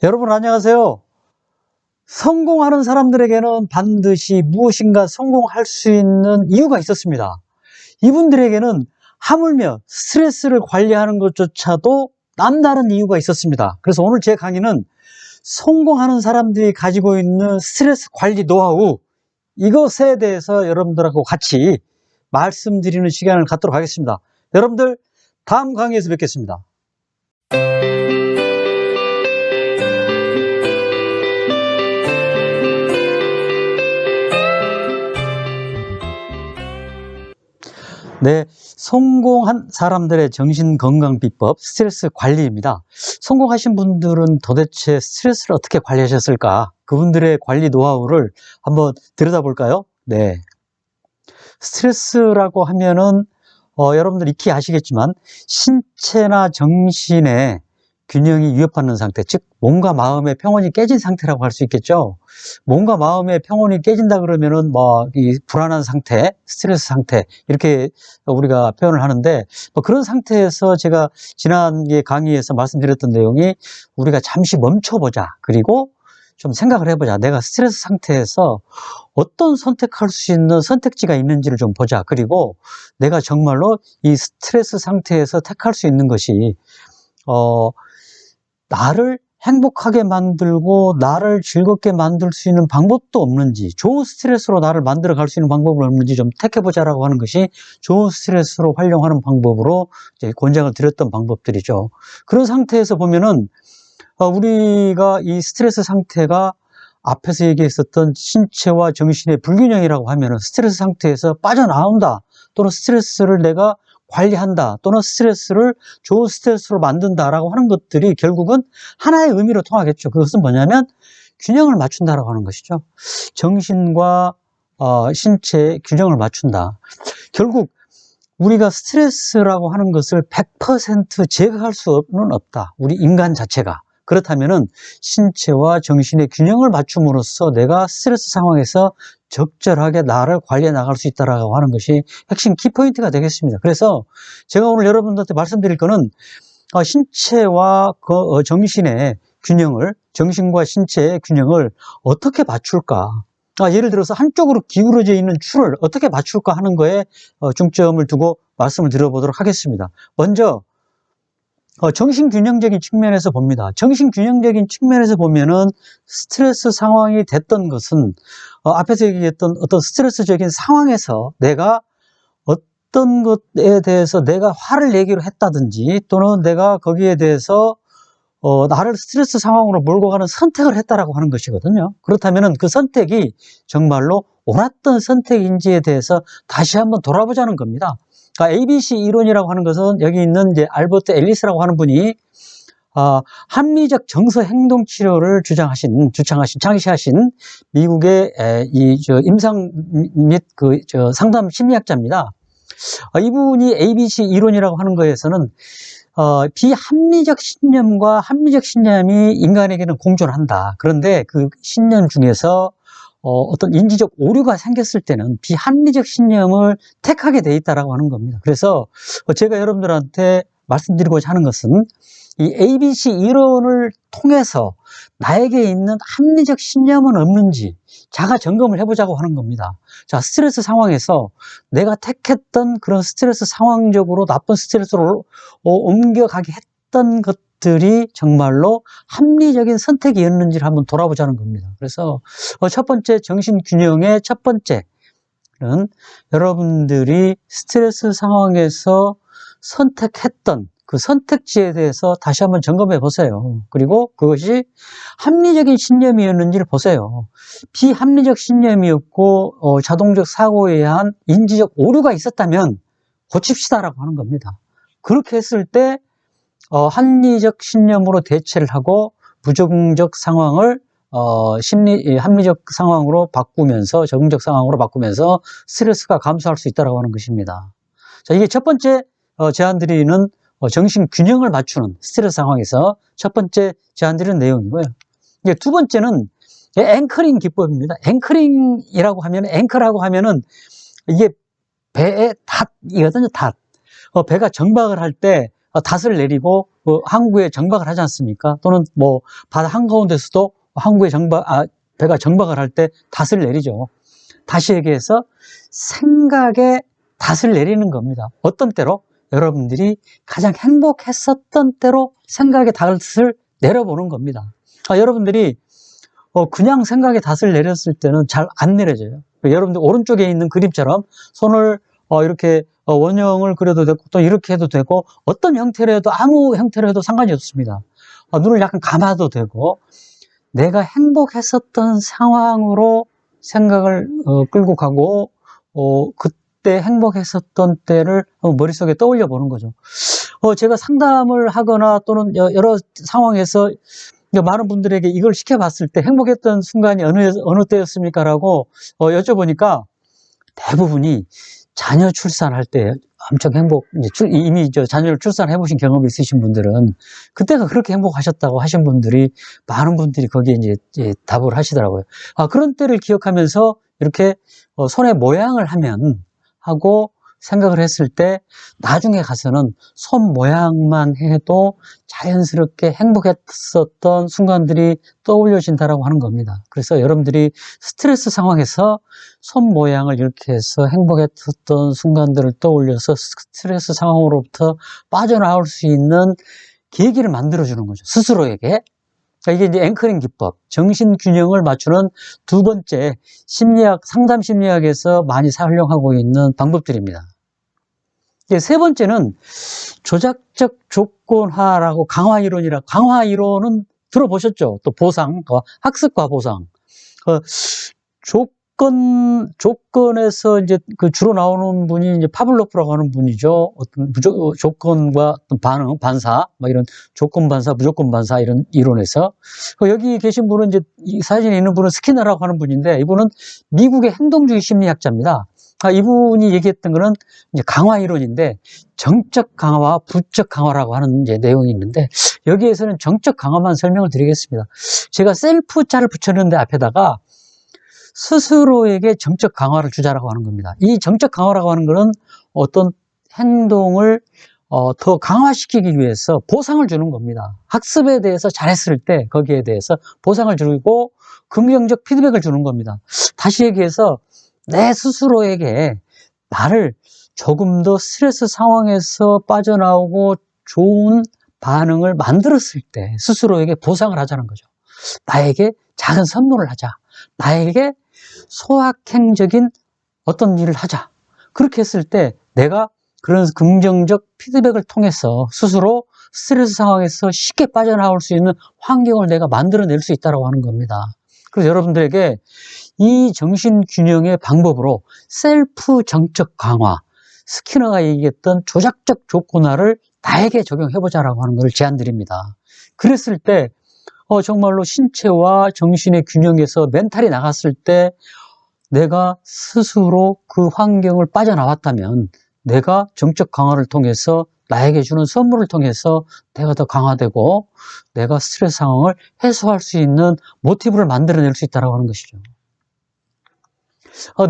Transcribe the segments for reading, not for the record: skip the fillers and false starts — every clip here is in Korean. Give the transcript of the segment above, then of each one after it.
여러분 안녕하세요. 성공하는 사람들에게는 반드시 무엇인가 성공할 수 있는 이유가 있었습니다. 이분들에게는 하물며 스트레스를 관리하는 것조차도 남다른 이유가 있었습니다. 그래서 오늘 제 강의는 성공하는 사람들이 가지고 있는 스트레스 관리 노하우, 이것에 대해서 여러분들하고 같이 말씀드리는 시간을 갖도록 하겠습니다. 여러분들 다음 강의에서 뵙겠습니다. 네, 성공한 사람들의 정신건강비법, 스트레스 관리입니다. 성공하신 분들은 도대체 스트레스를 어떻게 관리하셨을까? 그분들의 관리 노하우를 한번 들여다볼까요? 네. 스트레스라고 하면은, 여러분들 익히 아시겠지만, 신체나 정신의 균형이 위협받는 상태, 즉, 몸과 마음의 평온이 깨진 상태라고 할 수 있겠죠. 몸과 마음의 평온이 깨진다 그러면은 이 불안한 상태, 스트레스 상태, 이렇게 우리가 표현을 하는데, 그런 상태에서 제가 지난 강의에서 말씀드렸던 내용이 우리가 잠시 멈춰보자. 그리고 좀 생각을 해보자. 내가 스트레스 상태에서 어떤 선택할 수 있는 선택지가 있는지를 좀 보자. 그리고 내가 정말로 이 스트레스 상태에서 택할 수 있는 것이, 나를 행복하게 만들고 나를 즐겁게 만들 수 있는 방법도 없는지, 좋은 스트레스로 나를 만들어 갈 수 있는 방법은 없는지 좀 택해보자라고 하는 것이 좋은 스트레스로 활용하는 방법으로 이제 권장을 드렸던 방법들이죠. 그런 상태에서 보면은 우리가 이 스트레스 상태가 앞에서 얘기했었던 신체와 정신의 불균형이라고 하면은 스트레스 상태에서 빠져나온다, 또는 스트레스를 내가 관리한다, 또는 스트레스를 좋은 스트레스로 만든다라고 하는 것들이 결국은 하나의 의미로 통하겠죠. 그것은 뭐냐면 균형을 맞춘다라고 하는 것이죠. 정신과 신체의 균형을 맞춘다. 결국 우리가 스트레스라고 하는 것을 100% 제거할 수는 없다. 우리 인간 자체가. 그렇다면은 신체와 정신의 균형을 맞춤으로써 내가 스트레스 상황에서 적절하게 나를 관리해 나갈 수 있다라고 하는 것이 핵심 키포인트가 되겠습니다. 그래서 제가 오늘 여러분들한테 말씀드릴 거는 신체와 정신의 균형을, 정신과 신체의 균형을 어떻게 맞출까? 예를 들어서 한쪽으로 기울어져 있는 줄을 어떻게 맞출까 하는 거에 중점을 두고 말씀을 드려보도록 하겠습니다. 먼저 정신균형적인 측면에서 봅니다. 정신균형적인 측면에서 보면은 스트레스 상황이 됐던 것은 앞에서 얘기했던 어떤 스트레스적인 상황에서 내가 어떤 것에 대해서 내가 화를 내기로 했다든지, 또는 내가 거기에 대해서 나를 스트레스 상황으로 몰고 가는 선택을 했다라고 하는 것이거든요. 그렇다면은 그 선택이 정말로 옳았던 선택인지에 대해서 다시 한번 돌아보자는 겁니다. 그러니까 ABC 이론이라고 하는 것은 여기 있는 이제 알버트 앨리스라고 하는 분이 합리적 정서 행동 치료를 창시하신 미국의 임상 및 상담 심리학자입니다. 이분이 ABC 이론이라고 하는 거에서는 비합리적 신념과 합리적 신념이 인간에게는 공존한다. 그런데 그 신념 중에서 어떤 인지적 오류가 생겼을 때는 비합리적 신념을 택하게 돼 있다라고 하는 겁니다. 그래서 제가 여러분들한테 말씀드리고자 하는 것은 이 ABC 이론을 통해서 나에게 있는 합리적 신념은 없는지 자가 점검을 해보자고 하는 겁니다. 자, 스트레스 상황에서 내가 택했던 그런 스트레스 상황적으로 나쁜 스트레스로 옮겨가게 했던 것들이 정말로 합리적인 선택이었는지를 한번 돌아보자는 겁니다. 그래서 첫 번째, 정신균형의 첫 번째는 여러분들이 스트레스 상황에서 선택했던 그 선택지에 대해서 다시 한번 점검해 보세요. 그리고 그것이 합리적인 신념이었는지를 보세요. 비합리적 신념이었고 자동적 사고에 의한 인지적 오류가 있었다면 고칩시다라고 하는 겁니다. 그렇게 했을 때 합리적 신념으로 대체를 하고 부정적 상황을 합리적 상황으로 바꾸면서, 적응적 상황으로 바꾸면서 스트레스가 감소할 수 있다고 하는 것입니다. 자, 이게 첫 번째 제안드리는 정신 균형을 맞추는 스트레스 상황에서 첫 번째 제안드리는 내용이고요. 이제 두 번째는 앵커링 기법입니다. 앵커링이라고 하면, 앵커라고 하면은 이게 배의 닷이거든요, 닷. 배가 정박을 할 때 닷을 내리고 항구에 정박을 하지 않습니까? 또는 뭐 바다 한가운데서도 항구에 배가 정박을 할 때 닷을 내리죠. 다시 얘기해서 생각에 닷을 내리는 겁니다. 어떤 때로? 여러분들이 가장 행복했었던 때로 생각의 닷을 내려보는 겁니다. 여러분들이 그냥 생각에 닷을 내렸을 때는 잘 안 내려져요. 여러분들 오른쪽에 있는 그림처럼 손을 이렇게 원형을 그려도 되고 또 이렇게 해도 되고 어떤 형태로 해도 아무 형태로 해도 상관이 없습니다. 눈을 약간 감아도 되고 내가 행복했었던 상황으로 생각을 끌고 가고 그때 행복했었던 때를 머릿속에 떠올려 보는 거죠. 제가 상담을 하거나 또는 여러 상황에서 많은 분들에게 이걸 시켜봤을 때 행복했던 순간이 어느 때였습니까? 라고 여쭤보니까 대부분이 자녀 출산할 때 엄청 이미 자녀를 출산해 보신 경험이 있으신 분들은 그때가 그렇게 행복하셨다고 하신 분들이 많은 분들이 거기에 이제 답을 하시더라고요. 그런 때를 기억하면서 이렇게 손의 모양을 하고 생각을 했을 때 나중에 가서는 손 모양만 해도 자연스럽게 행복했었던 순간들이 떠올려진다라고 하는 겁니다. 그래서 여러분들이 스트레스 상황에서 손 모양을 이렇게 해서 행복했었던 순간들을 떠올려서 스트레스 상황으로부터 빠져나올 수 있는 계기를 만들어주는 거죠. 스스로에게. 이게 이제 앵커링 기법, 정신균형을 맞추는 두 번째 상담 심리학에서 많이 사용하고 있는 방법들입니다. 세 번째는 조작적 조건화라고 강화 이론은 들어보셨죠? 또 보상, 학습과 보상. 조건에서 이제 주로 나오는 분이 이제 파블로프라고 하는 분이죠. 어떤 조건과 어떤 반응, 반사, 이런 조건 반사, 무조건 반사 이런 이론에서. 여기 계신 분은 이제 이 사진에 있는 분은 스키너라고 하는 분인데 이분은 미국의 행동주의 심리학자입니다. 이분이 얘기했던 거는 이제 강화 이론인데 정적 강화와 부적 강화라고 하는 이제 내용이 있는데 여기에서는 정적 강화만 설명을 드리겠습니다. 제가 셀프 자를 붙였는데 앞에다가 스스로에게 정적 강화를 주자라고 하는 겁니다. 이 정적 강화라고 하는 것은 어떤 행동을 더 강화시키기 위해서 보상을 주는 겁니다. 학습에 대해서 잘했을 때 거기에 대해서 보상을 주고 긍정적 피드백을 주는 겁니다. 다시 얘기해서 내 스스로에게 나를 조금 더 스트레스 상황에서 빠져나오고 좋은 반응을 만들었을 때 스스로에게 보상을 하자는 거죠. 나에게 작은 선물을 하자. 나에게 소확행적인 어떤 일을 하자. 그렇게 했을 때 내가 그런 긍정적 피드백을 통해서 스스로 스트레스 상황에서 쉽게 빠져나올 수 있는 환경을 내가 만들어낼 수 있다고 하는 겁니다. 그래서 여러분들에게 이 정신균형의 방법으로 셀프 정적 강화, 스키너가 얘기했던 조작적 조건화를 나에게 적용해보자라고 하는 것을 제안드립니다. 그랬을 때 정말로 신체와 정신의 균형에서 멘탈이 나갔을 때 내가 스스로 그 환경을 빠져나왔다면 내가 정적 강화를 통해서 나에게 주는 선물을 통해서 내가 더 강화되고 내가 스트레스 상황을 해소할 수 있는 모티브를 만들어낼 수 있다고 하는 것이죠.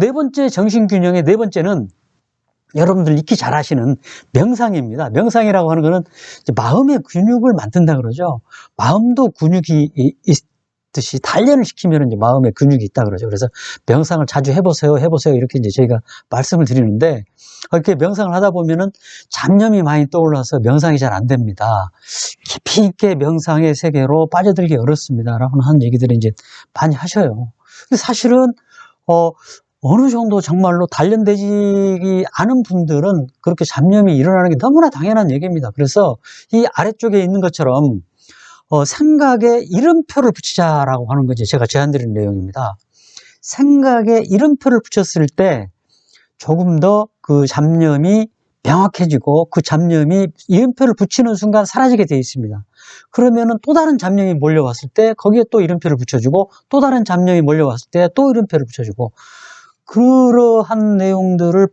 네 번째 정신균형의 네 번째는 여러분들 익히 잘 아시는 명상입니다. 명상이라고 하는 것은 마음의 근육을 만든다 그러죠. 마음도 근육이 있듯이 단련을 시키면 이제 마음의 근육이 있다 그러죠. 그래서 명상을 자주 해보세요 이렇게 이제 저희가 말씀을 드리는데 이렇게 명상을 하다 보면은 잡념이 많이 떠올라서 명상이 잘 안 됩니다. 깊이 있게 명상의 세계로 빠져들기 어렵습니다라고 하는 얘기들을 이제 많이 하셔요. 근데 사실은 어느 정도 정말로 단련되지 않은 분들은 그렇게 잡념이 일어나는 게 너무나 당연한 얘기입니다. 그래서 이 아래쪽에 있는 것처럼 생각에 이름표를 붙이자라고 하는 거지 제가 제안드리는 내용입니다. 생각에 이름표를 붙였을 때 조금 더 그 잡념이 명확해지고 그 잡념이 이름표를 붙이는 순간 사라지게 되어 있습니다. 그러면은 또 다른 잡념이 몰려왔을 때 거기에 또 이름표를 붙여주고 또 다른 잡념이 몰려왔을 때 또 이름표를 붙여주고 그러한 내용들을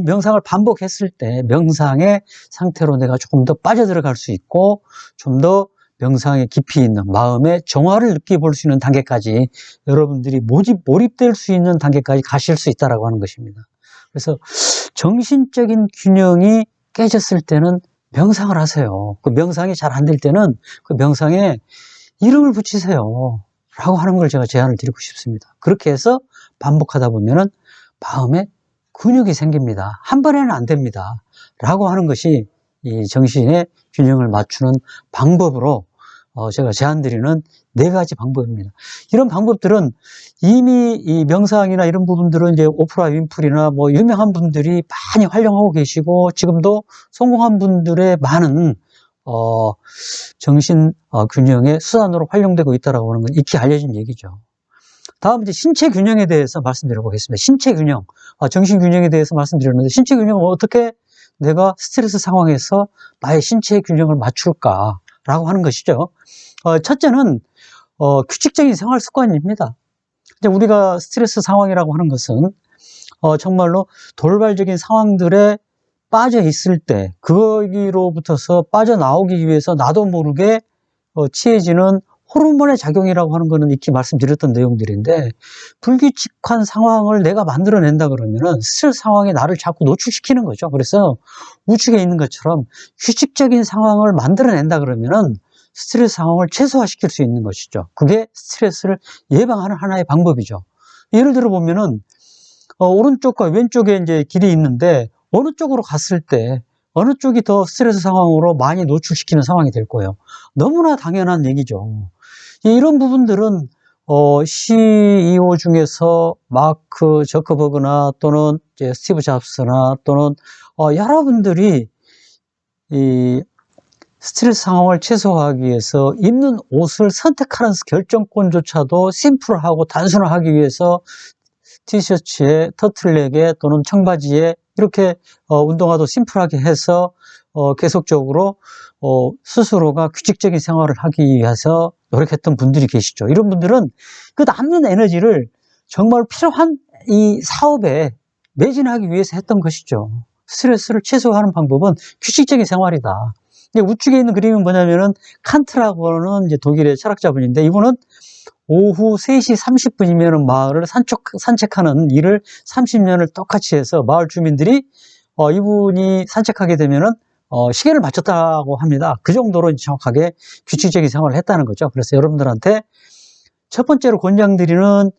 명상을 반복했을 때 명상의 상태로 내가 조금 더 빠져들어갈 수 있고 좀 더 명상의 깊이 있는 마음의 정화를 느껴볼 수 있는 단계까지 여러분들이 몰입될 수 있는 단계까지 가실 수 있다고 하는 것입니다. 그래서 정신적인 균형이 깨졌을 때는 명상을 하세요. 그 명상이 잘 안 될 때는 그 명상에 이름을 붙이세요. 라고 하는 걸 제가 제안을 드리고 싶습니다. 그렇게 해서 반복하다 보면은 마음에 근육이 생깁니다. 한 번에는 안 됩니다. 라고 하는 것이 이 정신의 균형을 맞추는 방법으로 제가 제안드리는 4가지 방법입니다. 이런 방법들은 이미 이 명상이나 이런 부분들은 이제 오프라 윈프리나 뭐 유명한 분들이 많이 활용하고 계시고 지금도 성공한 분들의 많은 정신 균형의 수단으로 활용되고 있다라고 하는 건 익히 알려진 얘기죠. 다음 이제 신체 균형에 대해서 말씀드려 보겠습니다. 신체 균형, 정신 균형에 대해서 말씀드렸는데 신체 균형은 어떻게 내가 스트레스 상황에서 나의 신체 균형을 맞출까라고 하는 것이죠. 첫째는 규칙적인 생활 습관입니다. 이제 우리가 스트레스 상황이라고 하는 것은 정말로 돌발적인 상황들에 빠져 있을 때 거기로부터서 빠져나오기 위해서 나도 모르게 취해지는 호르몬의 작용이라고 하는 거는 익히 말씀드렸던 내용들인데 불규칙한 상황을 내가 만들어낸다 그러면은 스트레스 상황에 나를 자꾸 노출시키는 거죠. 그래서 우측에 있는 것처럼 규칙적인 상황을 만들어낸다 그러면은 스트레스 상황을 최소화시킬 수 있는 것이죠. 그게 스트레스를 예방하는 하나의 방법이죠. 예를 들어 보면은 오른쪽과 왼쪽에 이제 길이 있는데 어느 쪽으로 갔을 때 어느 쪽이 더 스트레스 상황으로 많이 노출시키는 상황이 될 거예요. 너무나 당연한 얘기죠. 이런 부분들은 CEO 중에서 마크 저커버그나 또는 이제 스티브 잡스나 또는 여러분들이 이 스트레스 상황을 최소화하기 위해서 입는 옷을 선택하는 결정권조차도 심플하고 단순화하기 위해서 티셔츠에 터틀넥에 또는 청바지에 이렇게 운동화도 심플하게 해서 계속적으로 스스로가 규칙적인 생활을 하기 위해서 노력했던 분들이 계시죠. 이런 분들은 그 남는 에너지를 정말 필요한 이 사업에 매진하기 위해서 했던 것이죠. 스트레스를 최소화하는 방법은 규칙적인 생활이다. 우측에 있는 그림은 뭐냐면은 칸트라고 하는 이제 독일의 철학자분인데 이분은 오후 3시 30분이면 마을을 산책하는 일을 30년을 똑같이 해서 마을 주민들이 이분이 산책하게 되면은 시계를 맞췄다고 합니다. 그 정도로 정확하게 규칙적인 생활을 했다는 거죠. 그래서 여러분들한테 첫 번째로 권장드리는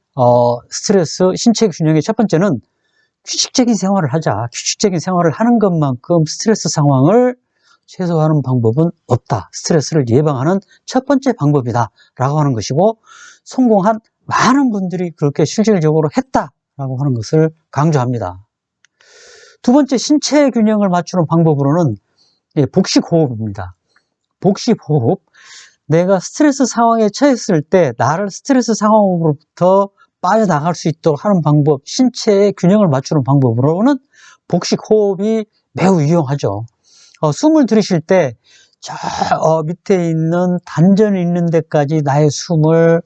스트레스 신체 균형의 첫 번째는 규칙적인 생활을 하자. 규칙적인 생활을 하는 것만큼 스트레스 상황을 최소화하는 방법은 없다. 스트레스를 예방하는 첫 번째 방법이다 라고 하는 것이고 성공한 많은 분들이 그렇게 실질적으로 했다라고 하는 것을 강조합니다. 두 번째 신체 균형을 맞추는 방법으로는 복식호흡입니다. 복식호흡. 내가 스트레스 상황에 처했을 때 나를 스트레스 상황으로부터 빠져나갈 수 있도록 하는 방법, 신체의 균형을 맞추는 방법으로는 복식호흡이 매우 유용하죠. 숨을 들이쉴 때 저 밑에 있는 단전이 있는 데까지 나의 숨을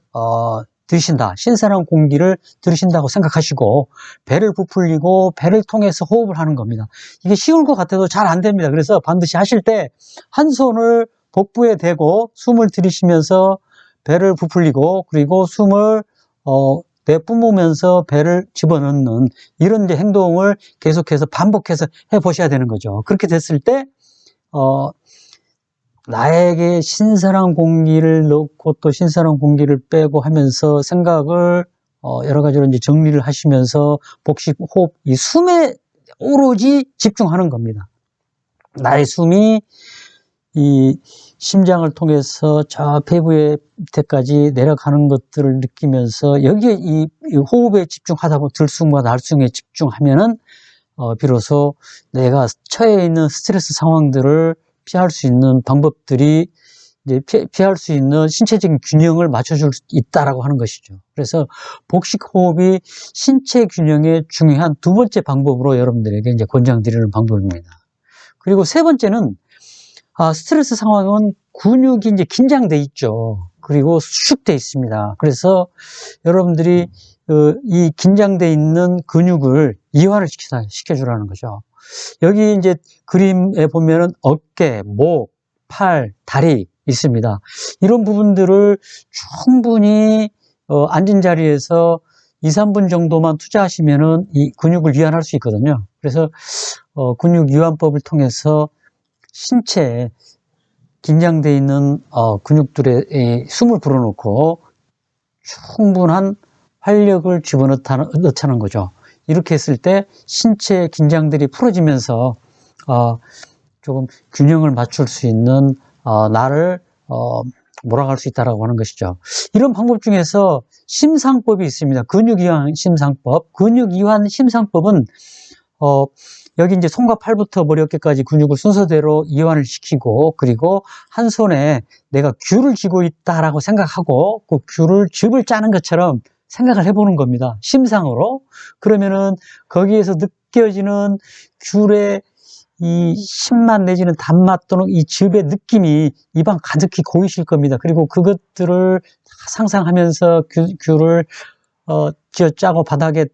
들이쉰다. 신선한 공기를 들이쉰다고 생각하시고 배를 부풀리고 배를 통해서 호흡을 하는 겁니다. 이게 쉬울 것 같아도 잘 안 됩니다. 그래서 반드시 하실 때 한 손을 복부에 대고 숨을 들이쉬면서 배를 부풀리고 그리고 숨을 내뿜으면서 배를 집어넣는 이런 이제 행동을 계속해서 반복해서 해보셔야 되는 거죠. 그렇게 됐을 때 나에게 신선한 공기를 넣고 또 신선한 공기를 빼고 하면서 생각을 여러 가지로 이제 정리를 하시면서 복식 호흡, 이 숨에 오로지 집중하는 겁니다. 나의 숨이 이 심장을 통해서 저 폐부의 밑에까지 내려가는 것들을 느끼면서 여기에 이 호흡에 집중하다 보면 들숨과 날숨에 집중하면은 비로소 내가 처해 있는 스트레스 상황들을 피할 수 있는 방법들이 이제 피할 수 있는 신체적인 균형을 맞춰줄 수 있다라고 하는 것이죠. 그래서 복식 호흡이 신체 균형의 중요한 두 번째 방법으로 여러분들에게 이제 권장드리는 방법입니다. 그리고 세 번째는 스트레스 상황은 근육이 이제 긴장돼 있죠. 그리고 수축돼 있습니다. 그래서 여러분들이 이 긴장돼 있는 근육을 이완을 시켜주라는 거죠. 여기 이제 그림에 보면은 어깨, 목, 팔, 다리 있습니다. 이런 부분들을 충분히 앉은 자리에서 2, 3분 정도만 투자하시면은 이 근육을 이완할 수 있거든요. 그래서 근육 이완법을 통해서 신체에 긴장되어 있는 근육들에 숨을 불어넣고 충분한 활력을 집어넣자는 거죠. 이렇게 했을 때 신체 긴장들이 풀어지면서 조금 균형을 맞출 수 있는 나를 몰아갈 수 있다라고 하는 것이죠. 이런 방법 중에서 심상법이 있습니다. 근육이완 심상법. 근육이완 심상법은 여기 이제 손과 팔부터 머리 어깨까지 근육을 순서대로 이완을 시키고, 그리고 한 손에 내가 귤을 쥐고 있다라고 생각하고 그 귤을 즙을 짜는 것처럼 생각을 해보는 겁니다. 심상으로. 그러면은 거기에서 느껴지는 귤의 이 신맛 내지는 단맛 또는 이 즙의 느낌이 입안 가득히 고이실 겁니다. 그리고 그것들을 상상하면서 귤을 쥐어짜고 바닥에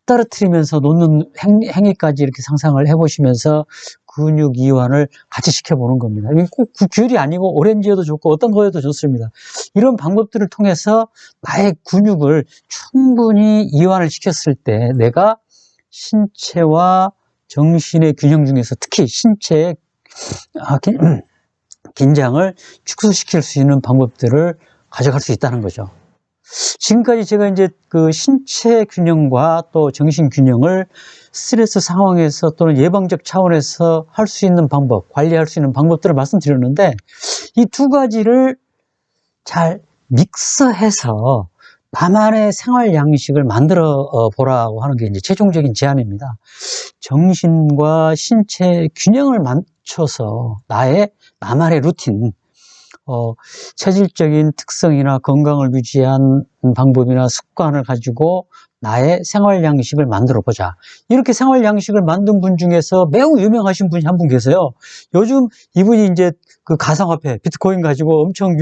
떨어뜨리면서 놓는 행위까지 이렇게 상상을 해보시면서 근육 이완을 같이 시켜보는 겁니다. 꼭 귤이 아니고 오렌지여도 좋고 어떤 거여도 좋습니다. 이런 방법들을 통해서 나의 근육을 충분히 이완을 시켰을 때 내가 신체와 정신의 균형 중에서 특히 신체의 긴장을 축소시킬 수 있는 방법들을 가져갈 수 있다는 거죠. 지금까지 제가 이제 그 신체 균형과 또 정신 균형을 스트레스 상황에서 또는 예방적 차원에서 할 수 있는 방법, 관리할 수 있는 방법들을 말씀드렸는데, 이 두 가지를 잘 믹스해서 나만의 생활 양식을 만들어 보라고 하는 게 이제 최종적인 제안입니다. 정신과 신체 균형을 맞춰서 나만의 루틴, 체질적인 특성이나 건강을 유지한 방법이나 습관을 가지고 나의 생활 양식을 만들어 보자. 이렇게 생활 양식을 만든 분 중에서 매우 유명하신 분이 한 분 계세요. 요즘 이분이 이제 그 가상화폐, 비트코인 가지고 엄청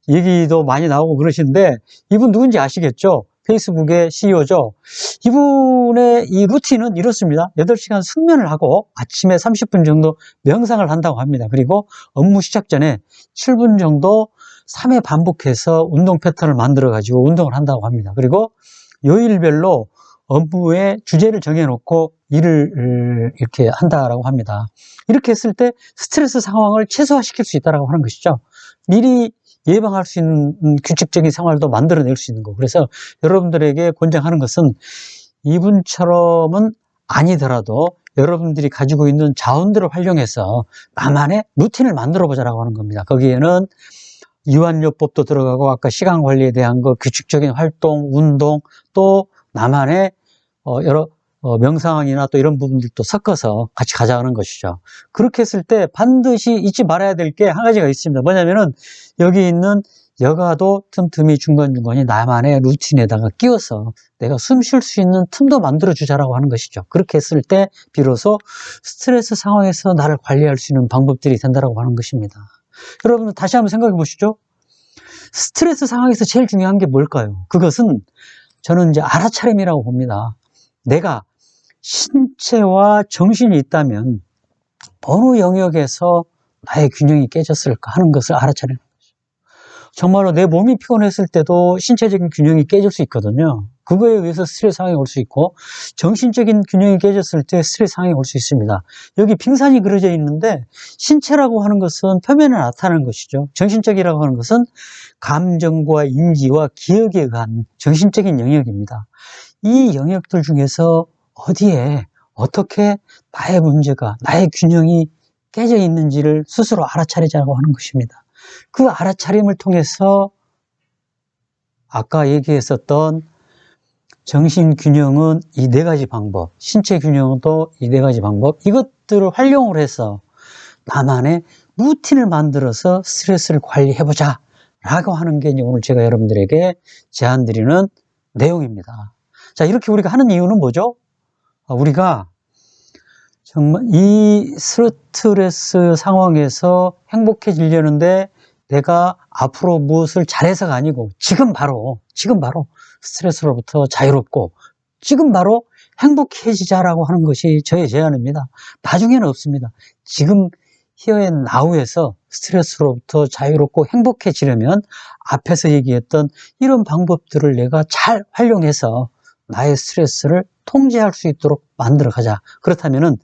얘기도 많이 나오고 그러시는데, 이분 누군지 아시겠죠? 페이스북의 CEO죠. 이분의 이 루틴은 이렇습니다. 8시간 숙면을 하고 아침에 30분 정도 명상을 한다고 합니다. 그리고 업무 시작 전에 7분 정도 3회 반복해서 운동 패턴을 만들어 가지고 운동을 한다고 합니다. 그리고 요일별로 업무의 주제를 정해놓고 일을 이렇게 한다라고 합니다. 이렇게 했을 때 스트레스 상황을 최소화시킬 수 있다고 하는 것이죠. 미리 예방할 수 있는 규칙적인 생활도 만들어낼 수 있는 거. 그래서 여러분들에게 권장하는 것은 이분처럼은 아니더라도 여러분들이 가지고 있는 자원들을 활용해서 나만의 루틴을 만들어 보자라고 하는 겁니다. 거기에는 이완요법도 들어가고 아까 시간 관리에 대한 거, 규칙적인 활동, 운동, 또 나만의 여러 명상이나 또 이런 부분들도 섞어서 같이 가져가는 것이죠. 그렇게 했을 때 반드시 잊지 말아야 될 게 한 가지가 있습니다. 뭐냐면은 여기 있는 여가도 틈틈이 중간중간에 나만의 루틴에다가 끼워서 내가 숨 쉴 수 있는 틈도 만들어주자라고 하는 것이죠. 그렇게 했을 때 비로소 스트레스 상황에서 나를 관리할 수 있는 방법들이 된다고 하는 것입니다. 여러분 다시 한번 생각해 보시죠. 스트레스 상황에서 제일 중요한 게 뭘까요? 그것은 저는 이제 알아차림이라고 봅니다. 내가 신체와 정신이 있다면 어느 영역에서 나의 균형이 깨졌을까 하는 것을 알아차리는 거죠. 정말로 내 몸이 피곤했을 때도 신체적인 균형이 깨질 수 있거든요. 그거에 의해서 스트레스 상황이 올 수 있고, 정신적인 균형이 깨졌을 때 스트레스 상황이 올 수 있습니다. 여기 빙산이 그려져 있는데 신체라고 하는 것은 표면에 나타나는 것이죠. 정신적이라고 하는 것은 감정과 인지와 기억에 의한 정신적인 영역입니다. 이 영역들 중에서 어디에 어떻게 나의 문제가, 나의 균형이 깨져 있는지를 스스로 알아차리자고 하는 것입니다. 그 알아차림을 통해서 아까 얘기했었던 정신균형은 이 4가지 방법, 신체균형도 이 4가지 방법, 이것들을 활용을 해서 나만의 루틴을 만들어서 스트레스를 관리해보자 라고 하는 게 이제 오늘 제가 여러분들에게 제안드리는 내용입니다. 자, 이렇게 우리가 하는 이유는 뭐죠? 우리가 정말 이 스트레스 상황에서 행복해지려는데 내가 앞으로 무엇을 잘해서가 아니고 지금 바로 스트레스로부터 자유롭고 지금 바로 행복해지자라고 하는 것이 저의 제안입니다. 나중에는 없습니다. 지금 here and now에서 스트레스로부터 자유롭고 행복해지려면 앞에서 얘기했던 이런 방법들을 내가 잘 활용해서 나의 스트레스를 통제할 수 있도록 만들어 가자. 그렇다면은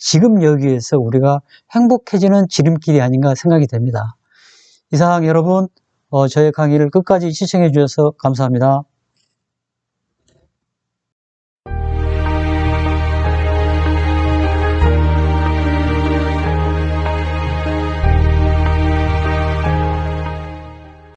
지금 여기에서 우리가 행복해지는 지름길이 아닌가 생각이 됩니다. 이상 여러분, 저의 강의를 끝까지 시청해 주셔서 감사합니다.